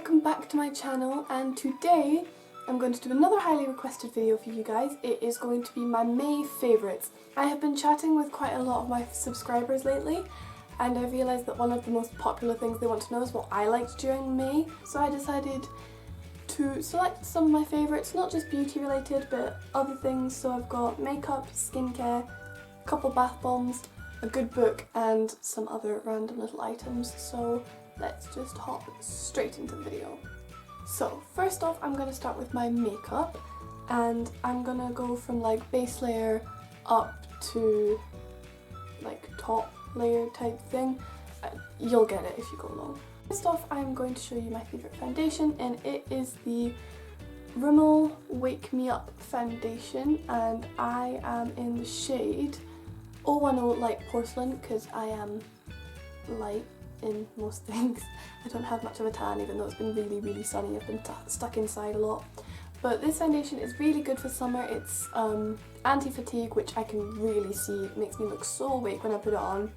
welcome back to my channel, and today I'm going to do another highly requested video for you guys. It is going to be my May favourites. I have been chatting with quite a lot of my subscribers lately, and I realised that one of the most popular things they want to know is what I liked during May, so I decided to select some of my favourites, not just beauty related but other things. So I've got makeup, skincare, a couple bath bombs, a good book and some other random little items. So let's just hop straight into the video. So first off, I'm going to start with my makeup, and I'm going to go from like base layer up to like top layer type thing. You'll get it if you go along. First off, I'm going to show you my favourite foundation, and it is the Rimmel Wake Me Up foundation, and I am in the shade 010 Light Porcelain because I am light in most things. I don't have much of a tan, even though it's been really sunny. I've been stuck inside a lot. But this foundation is really good for summer. It's anti-fatigue, which I can really see. It makes me look so awake when I put it on.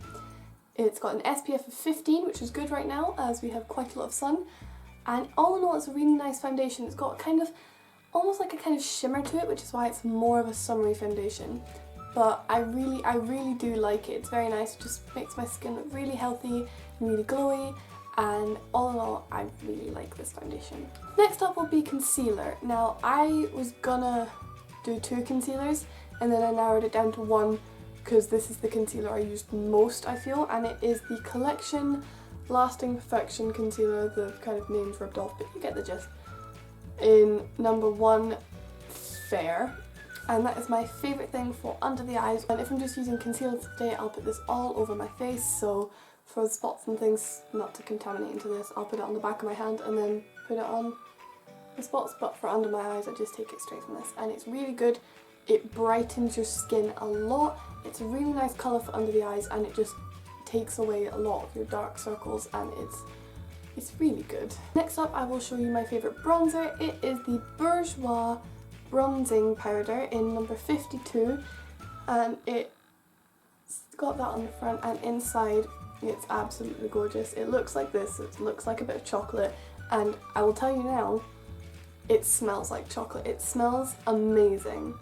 It's got an SPF of 15, which is good right now as we have quite a lot of sun. And all in all, it's a really nice foundation. It's got kind of, almost like a kind of shimmer to it, which is why it's more of a summery foundation. But I really do like it. It's very nice. It just makes my skin look really healthy and really glowy, and all in all, I really like this foundation. Next up will be concealer. Now, I was gonna do 2 concealers, and then I narrowed it down to 1 because this is the concealer I used most, I feel, and it is the Collection Lasting Perfection Concealer. The kind of name's ripped off, but you get the gist. In number 1 Fair. And that is my favourite thing for under the eyes. And if I'm just using concealer today, I'll put this all over my face, so for the spots and things, not to contaminate into this, I'll put it on the back of my hand and then put it on the spots. But for under my eyes, I just take it straight from this, and it's really good. It brightens your skin a lot. It's a really nice colour for under the eyes, and it just takes away a lot of your dark circles, and it's really good. Next up, I will show you my favourite bronzer. It is the Bourjois bronzing powder in number 52, and it's got that on the front, and inside it's absolutely gorgeous. It looks like this, it looks like a bit of chocolate, and I will tell you now, it smells like chocolate. It smells amazing.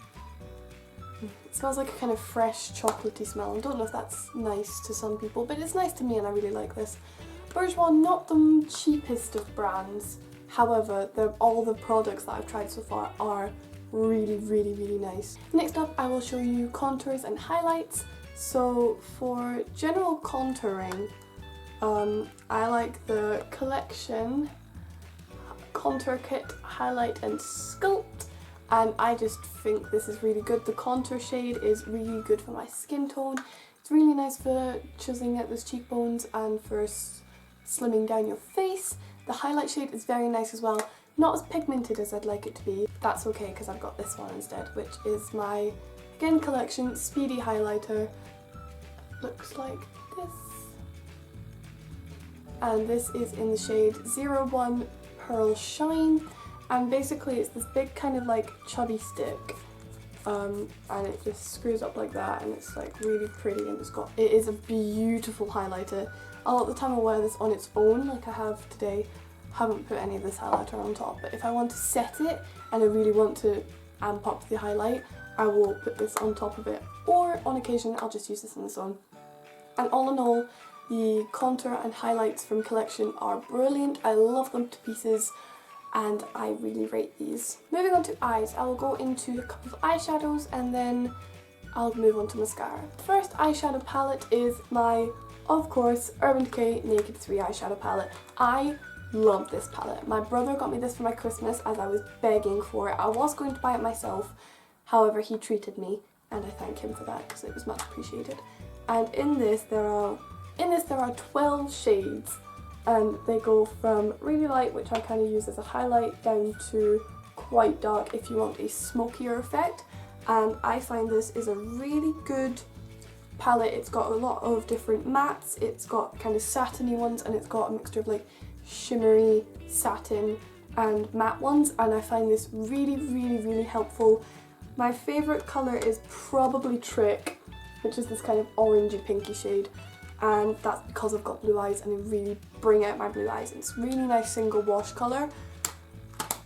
It smells like a kind of fresh chocolatey smell. I don't know if that's nice to some people, but it's nice to me and I really like this. Bourjois, not the cheapest of brands, however all the products that I've tried so far are really nice. Next up, I will show you contours and highlights. So for general contouring, I like the Collection Contour Kit Highlight and Sculpt, and I just think this is really good. The contour shade is really good for my skin tone. It's really nice for chiseling out those cheekbones and for slimming down your face. The highlight shade is very nice as well. Not as pigmented as I'd like it to be. That's okay because I've got this one instead, which is my, again, Collection Speedy Highlighter. Looks like this. And this is in the shade 01 Pearl Shine. And basically it's this big kind of like chubby stick. And it just screws up like that, and it's like really pretty, and it is a beautiful highlighter. A lot of the time I'll wear this on its own, like I have today. Haven't put any of this highlighter on top, but if I want to set it and I really want to amp up the highlight, I will put this on top of it, or on occasion I'll just use this on its own. And all in all, the contour and highlights from Collection are brilliant. I love them to pieces, and I really rate these. Moving on to eyes, I will go into a couple of eyeshadows and then I'll move on to mascara. The first eyeshadow palette is my, of course, Urban Decay Naked 3 eyeshadow palette. I love this palette. My brother got me this for my Christmas as I was begging for it. I was going to buy it myself, however he treated me, and I thank him for that because it was much appreciated. And in this there are 12 shades, and they go from really light, which I kind of use as a highlight, down to quite dark if you want a smokier effect. And I find this is a really good palette. It's got a lot of different mattes, it's got kind of satiny ones, and it's got a mixture of like shimmery, satin and matte ones, and I find this really helpful. My favourite colour is probably Trick, which is this kind of orangey pinky shade, and that's because I've got blue eyes and they really bring out my blue eyes. It's really nice single wash colour,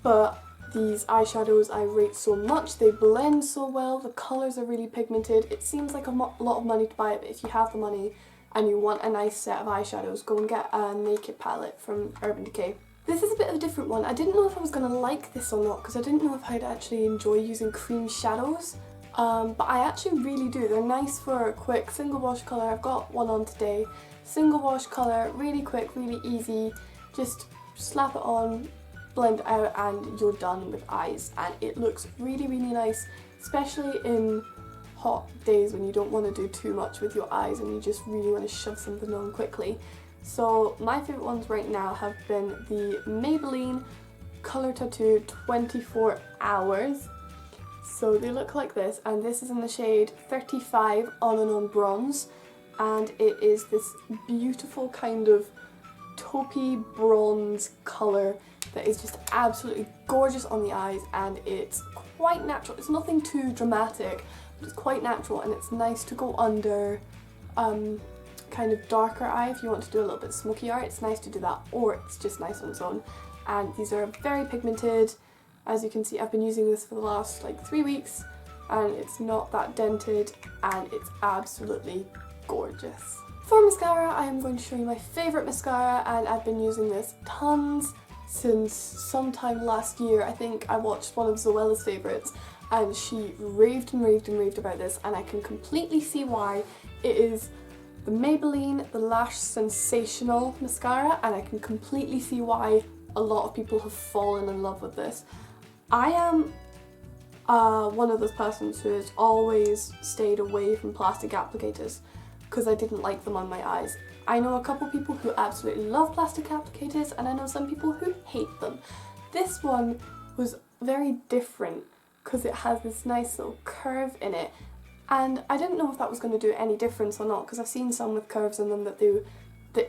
but these eyeshadows I rate so much. They blend so well, the colours are really pigmented. It seems like a lot of money to buy it, but if you have the money and you want a nice set of eyeshadows, go and get a Naked palette from Urban Decay. This is a bit of a different one. I didn't know if I was going to like this or not because I didn't know if I'd actually enjoy using cream shadows, but I actually really do. They're nice for a quick single wash colour. I've got one on today. Single wash colour, really quick, really easy. Just slap it on, blend it out, and you're done with eyes. And it looks really, really nice, especially in hot days when you don't want to do too much with your eyes and you just really want to shove something on quickly. So my favourite ones right now have been the Maybelline Colour Tattoo 24 Hours. So they look like this, and this is in the shade 35 On and On Bronze, and it is this beautiful kind of taupey bronze colour that is just absolutely gorgeous on the eyes, and it's quite natural. It's nothing too dramatic, but it's quite natural, and it's nice to go under kind of darker eye if you want to do a little bit smoky eye. It's nice to do that, or it's just nice on its own. And these are very pigmented. As you can see, I've been using this for the last like 3 weeks and it's not that dented and it's absolutely gorgeous. For mascara, I am going to show you my favourite mascara, and I've been using this tons since sometime last year. I think I watched one of Zoella's favourites and she raved and raved and raved about this, and I can completely see why. It is the Maybelline The Lash Sensational Mascara, and I can completely see why a lot of people have fallen in love with this. I am one of those persons who has always stayed away from plastic applicators because I didn't like them on my eyes. I know a couple people who absolutely love plastic applicators, and I know some people who hate them. This one was very different because it has this nice little curve in it, and I didn't know if that was going to do any difference or not because I've seen some with curves in them that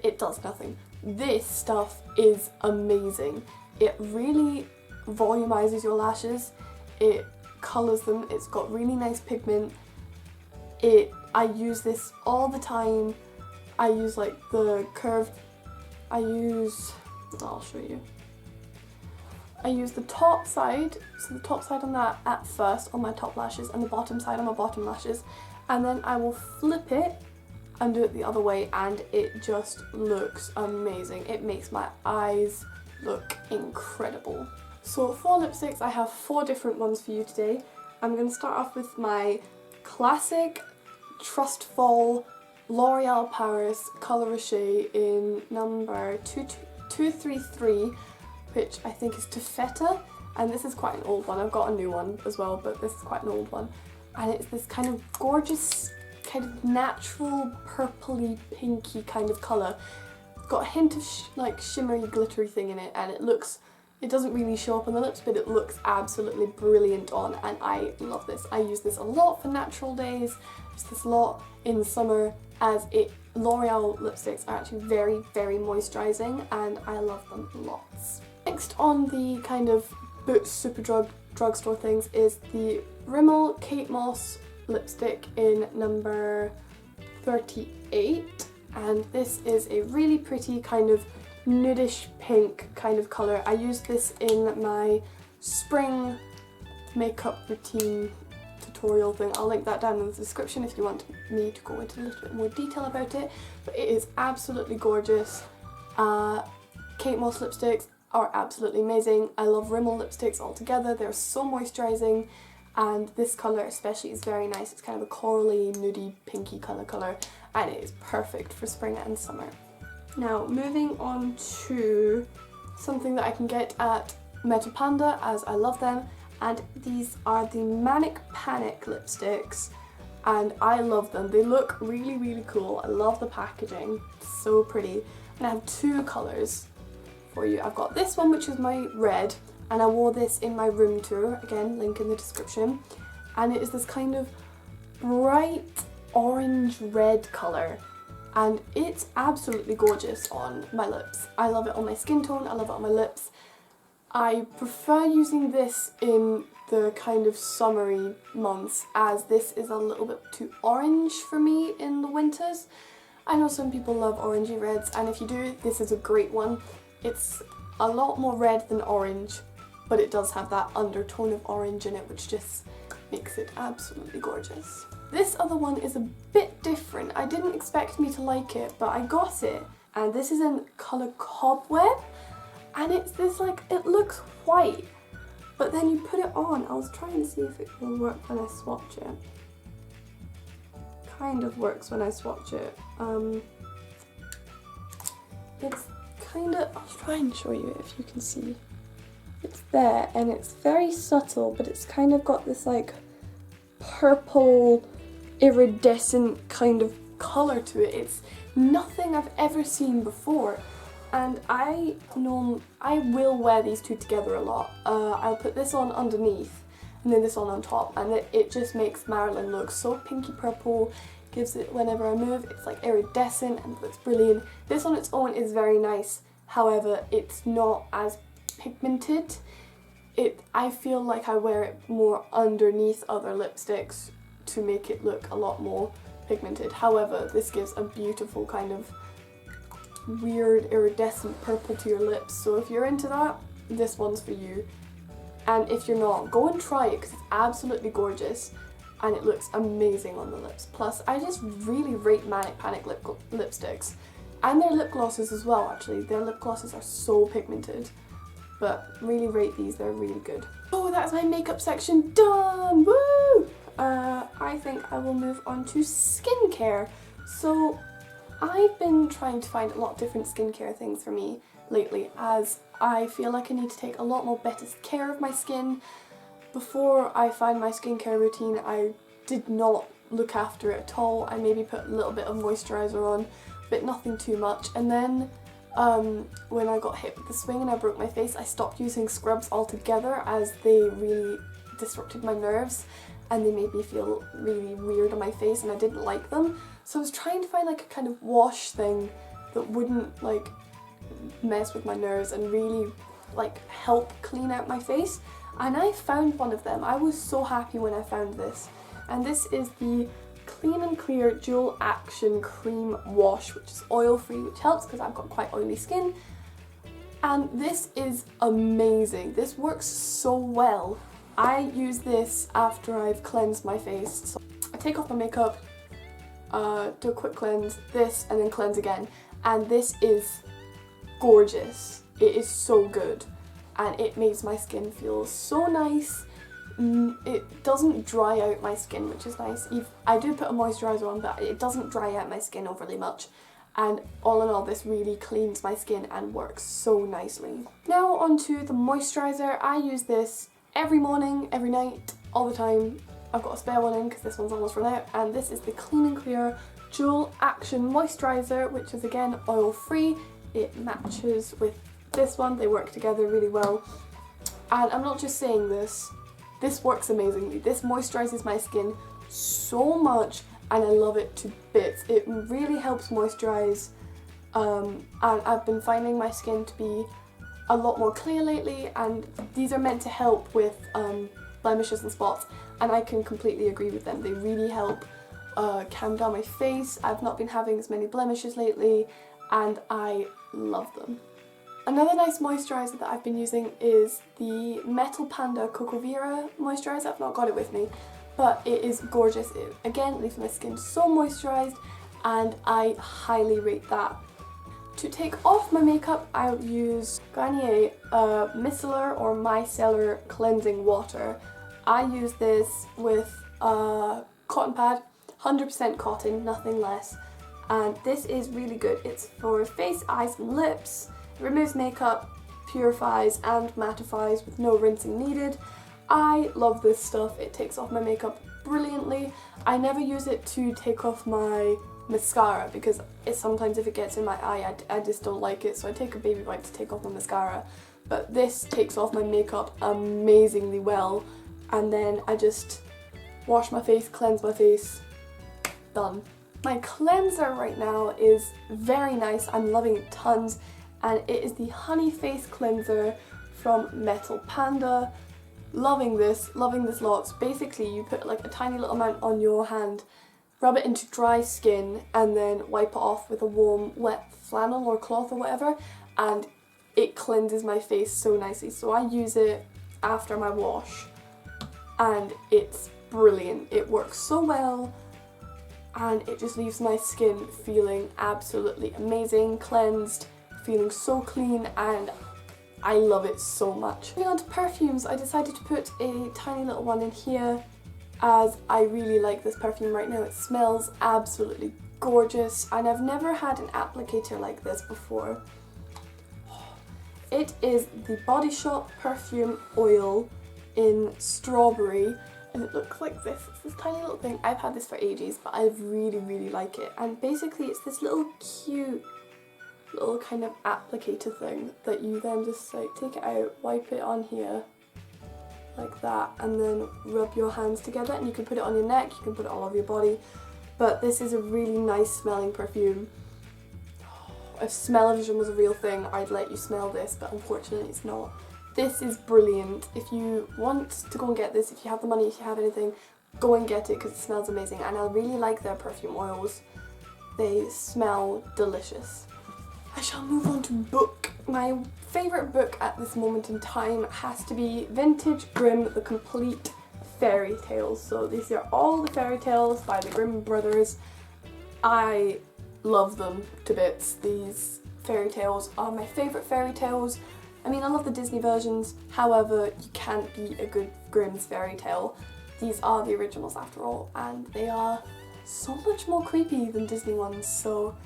it does nothing. This stuff is amazing. It really volumizes your lashes, it colours them, it's got really nice pigment. I use this all the time. I use like the curved, I'll show you. I use the top side, so the top side on that at first on my top lashes and the bottom side on my bottom lashes, and then I will flip it and do it the other way, and it just looks amazing. It makes my eyes look incredible. So for lipsticks, I have 4 different ones for you today. I'm going to start off with my classic Trust Fall L'Oreal Paris Colour Riche in number 233, which I think is Taffeta, and this is quite an old one. I've got a new one as well, but this is quite an old one. And it's this kind of gorgeous, kind of natural purpley pinky kind of colour. It's got a hint of like shimmery glittery thing in it, and it doesn't really show up on the lips, but it looks absolutely brilliant on, and I love this. I use this a lot for natural days, use this a lot in summer, as L'Oreal lipsticks are actually very, very moisturising, and I love them lots. Next on the kind of Boots Superdrug drugstore things is the Rimmel Kate Moss lipstick in number 38, and this is a really pretty kind of nudish pink kind of colour. I used this in my spring makeup routine tutorial thing. I'll link that down in the description if you want me to go into a little bit more detail about it, but it is absolutely gorgeous. Kate Moss lipsticks are absolutely amazing. I love Rimmel lipsticks altogether. They're so moisturising, and this colour especially is very nice. It's kind of a corally, nudie, pinky colour, and it is perfect for spring and summer. Now, moving on to something that I can get at Metal Panda, as I love them, and these are the Manic Panic lipsticks, and I love them. They look really, really cool. I love the packaging, it's so pretty, and I have 2 colours for you. I've got this one, which is my red, and I wore this in my room tour, again, link in the description, and it is this kind of bright orange-red colour, and it's absolutely gorgeous on my lips. I love it on my skin tone, I love it on my lips. I prefer using this in the kind of summery months, as this is a little bit too orange for me in the winters. I know some people love orangey reds, and if you do, this is a great one. It's a lot more red than orange, but it does have that undertone of orange in it, which just makes it absolutely gorgeous. This other one is a bit different. I didn't expect me to like it, but I got it. And this is in colour Cobweb, and it's this like, it looks white, but then you put it on. I was trying to see if it will work when I swatch it. Kind of works when I swatch it. It's kind of, I'll try and show you if you can see. It's there, and it's very subtle, but it's kind of got this like purple iridescent kind of colour to it. It's nothing I've ever seen before, and I will wear these two together a lot. I'll put this on underneath and then this on top, and it just makes Marilyn look so pinky purple. Gives it, whenever I move, it's like iridescent and looks brilliant. This on its own is very nice, however it's not as pigmented. I feel like I wear it more underneath other lipsticks to make it look a lot more pigmented. However, this gives a beautiful kind of weird iridescent purple to your lips, so if you're into that, this one's for you. And if you're not, go and try it because it's absolutely gorgeous and it looks amazing on the lips. Plus, I just really rate Manic Panic lipsticks, and their lip glosses as well actually. Their lip glosses are so pigmented, but really rate these, they're really good. Oh, that's my makeup section done! Woo! I think I will move on to skincare. So I've been trying to find a lot of different skincare things for me lately, as I feel like I need to take a lot more better care of my skin. Before I found my skincare routine, I did not look after it at all. I maybe put a little bit of moisturiser on, but nothing too much. And then when I got hit with the swing and I broke my face, I stopped using scrubs altogether, as they really disrupted my nerves and they made me feel really weird on my face and I didn't like them. So I was trying to find like a kind of wash thing that wouldn't like mess with my nerves and really like help clean out my face, and I found one of them. I was so happy when I found this, and this is the Clean and Clear Dual Action Cream Wash, which is oil free, which helps because I've got quite oily skin. And this is amazing. This works so well. I use this after I've cleansed my face. So I take off my makeup, do a quick cleanse, this, and then cleanse again. And this is gorgeous. It is so good. And it makes my skin feel so nice. It doesn't dry out my skin, which is nice. I do put a moisturiser on, but it doesn't dry out my skin overly much. And all in all, this really cleans my skin and works so nicely. Now onto the moisturiser. I use this every morning, every night, all the time. I've got a spare one in because this one's almost run out. And this is the Clean and Clear Dual Action Moisturiser, which is again oil free. It matches with this one. They work together really well. And I'm not just saying this. This works amazingly. This moisturises my skin so much and I love it to bits. It really helps moisturise, and I've been finding my skin to be a lot more clear lately, and these are meant to help with blemishes and spots, and I can completely agree with them. They really help calm down my face. I've not been having as many blemishes lately and I love them. Another nice moisturiser that I've been using is the Metal Panda Coco Vera moisturiser. I've not got it with me, but it is gorgeous. It again leaves my skin so moisturised and I highly rate that. To take off my makeup, I use Garnier Micellar or Micellar Cleansing Water. I use this with a cotton pad, 100% cotton, nothing less, and this is really good. It's for face, eyes and lips. It removes makeup, purifies and mattifies with no rinsing needed. I love this stuff. It takes off my makeup brilliantly. I never use it to take off my mascara because sometimes if it gets in my eye I just don't like it, so I take a baby wipe to take off my mascara. But this takes off my makeup amazingly well, and then I just wash my face, cleanse my face, done. My cleanser right now is very nice. I'm loving it tons, and it is the Honey Face Cleanser from Metal Panda. Loving this lots. Basically you put like a tiny little amount on your hand rub it into dry skin and then wipe it off with a warm wet flannel or cloth or whatever, and it cleanses my face so nicely. So I use it after my wash and it's brilliant. It works so well and it just leaves my skin feeling absolutely amazing, cleansed, feeling so clean, and I love it so much. Moving on to perfumes, I decided to put a tiny little one in here as I really like this perfume right now. It smells absolutely gorgeous and I've never had an applicator like this before. It is the Body Shop perfume oil in strawberry and it looks like this. It's this tiny little thing. I've had this for ages but I really like it, and basically it's this little cute little kind of applicator thing that you then just like take it out, wipe it on here like that, and then rub your hands together, and you can put it on your neck, you can put it all over your body. But this is a really nice smelling perfume. If smell-o-vision was a real thing, I'd let you smell this, but unfortunately it's not. This is brilliant. If you want to go and get this, if you have the money, if you have anything, go and get it because it smells amazing, and I really like their perfume oils. They smell delicious. I shall move on to book. My favourite book at this moment in time has to be Vintage Grimm, The Complete Fairy Tales. So these are all the fairy tales by the Grimm brothers. I love them to bits. These fairy tales are my favourite fairy tales. I mean, I love the Disney versions, however, you can't beat a good Grimm's fairy tale. These are the originals after all, and they are so much more creepy than Disney ones, so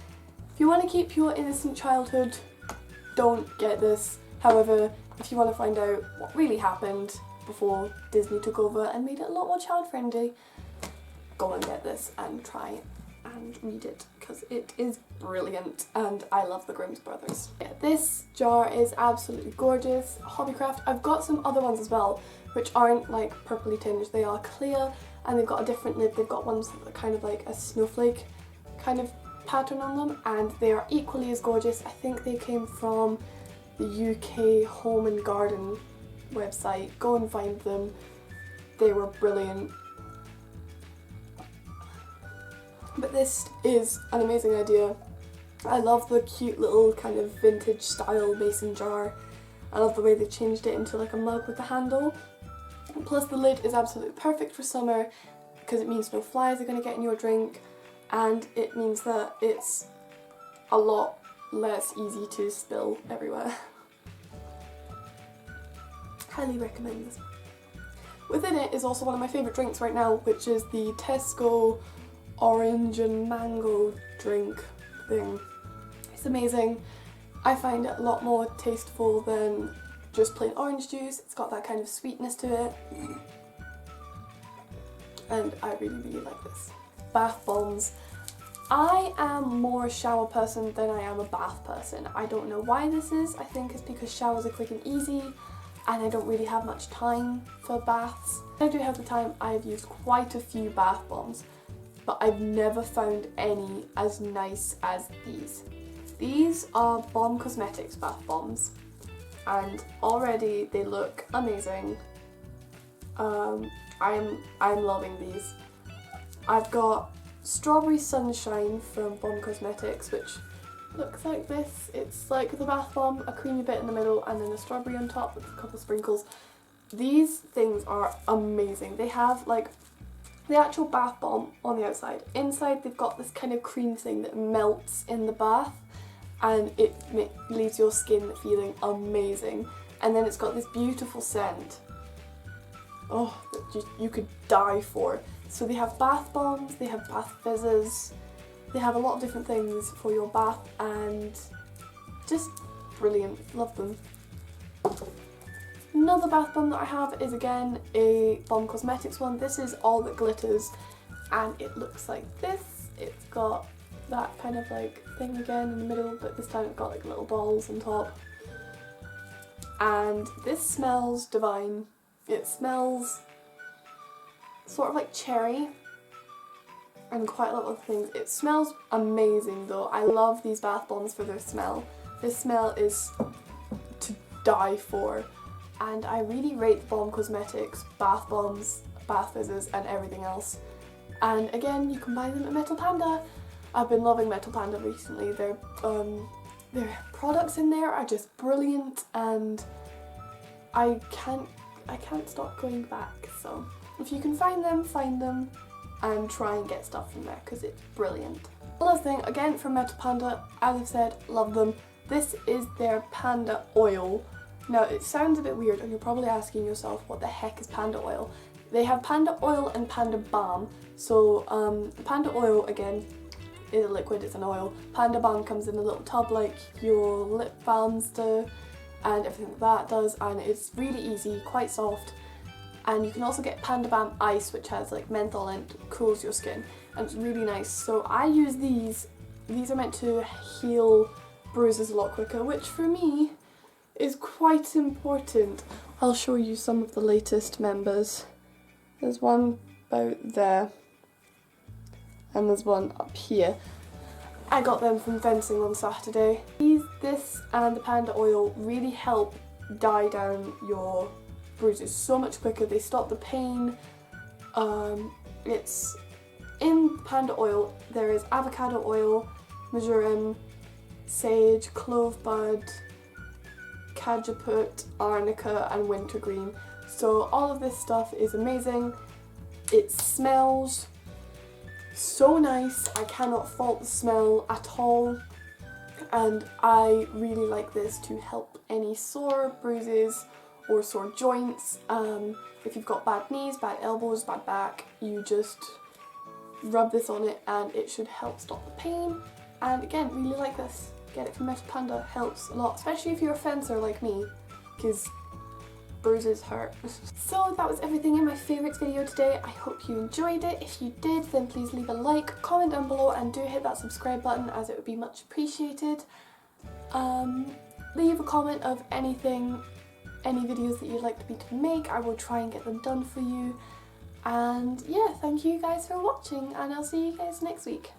if you want to keep your innocent childhood, don't get this. However, if you want to find out what really happened before Disney took over and made it a lot more child friendly, go and get this and try and read it because it is brilliant and I love the Grimm's brothers. Yeah, this jar is absolutely gorgeous. Hobbycraft. I've got some other ones as well which aren't like purpley tinged, they are clear and they've got a different lid. They've got ones that are kind of like a snowflake kind of pattern on them and they are equally as gorgeous. I think they came from the UK Home and Garden website. Go and find them. They were brilliant. But this is an amazing idea. I love the cute little kind of vintage style mason jar. I love the way they changed it into like a mug with the handle. Plus the lid is absolutely perfect for summer because it means no flies are going to get in your drink, and it means that it's a lot less easy to spill everywhere. Highly recommend this. Within it is also one of my favourite drinks right now, which is the Tesco orange and mango drink thing. It's amazing. I find it a lot more tasteful than just plain orange juice. It's got that kind of sweetness to it. And I really like this. Bath bombs. I am more a shower person than I am a bath person. I don't know why this is. I think it's because showers are quick and easy and I don't really have much time for baths. When I do have the time, I've used quite a few bath bombs, but I've never found any as nice as these. These are Bomb Cosmetics bath bombs and already they look amazing. I'm loving these. I've got Strawberry Sunshine from Bomb Cosmetics, which looks like this. It's like the bath bomb, a creamy bit in the middle and then a strawberry on top with a couple sprinkles. These things are amazing. They have like the actual bath bomb on the outside. Inside they've got this kind of cream thing that melts in the bath and it leaves your skin feeling amazing. And then it's got this beautiful scent. Oh, that you could die for. So they have bath bombs, they have bath fizzes, they have a lot of different things for your bath and just brilliant, love them. Another bath bomb that I have is again a Bomb Cosmetics one. This is All That Glitters and it looks like this. It's got that kind of like thing again in the middle, but this time it's got like little balls on top. And this smells divine. It smells sort of like cherry and quite a lot of things. It smells amazing though. I love these bath bombs for their smell. This smell is to die for. And I really rate the Bomb Cosmetics bath bombs, bath fizzes and everything else And again, you can buy them at Metal Panda. I've been loving Metal Panda recently. Their products in there are just brilliant, and I can't stop going back. So if you can find them and try and get stuff from there because it's brilliant. Another thing, again from Metal Panda, as I've said, love them. This is their panda oil. Now it sounds a bit weird and you're probably asking yourself what the heck is panda oil. They have panda oil and panda balm. So panda oil again is a liquid, it's an oil. Panda balm comes in a little tub like your lip balms do and everything like that does, and it's really easy, quite soft. And you can also get Panda Balm Ice, which has like menthol and cools your skin, and it's really nice. So I use these. These are meant to heal bruises a lot quicker, which for me is quite important. I'll show you some of the latest members. There's one about there, and there's one up here. I got them from fencing on Saturday. This and the panda oil really help dye down your bruises so much quicker. They stop the pain. It's in panda oil. There is avocado oil, marjoram, sage, clove bud, cajeput, arnica and wintergreen. So all of this stuff is amazing. It smells so nice. I cannot fault the smell at all, and I really like this to help any sore bruises or sore joints. If you've got bad knees, bad elbows, bad back, you just rub this on it and it should help stop the pain. And again, really like this. Get it from Metal Panda, helps a lot, especially if you're a fencer like me, because bruises hurt. So that was everything in my favourites video today. I hope you enjoyed it. If you did, then please leave a like, comment down below, and do hit that subscribe button as it would be much appreciated. Leave a comment of anything, any videos that you'd like me to make. I will try and get them done for you. And yeah, thank you guys for watching, and I'll see you guys next week.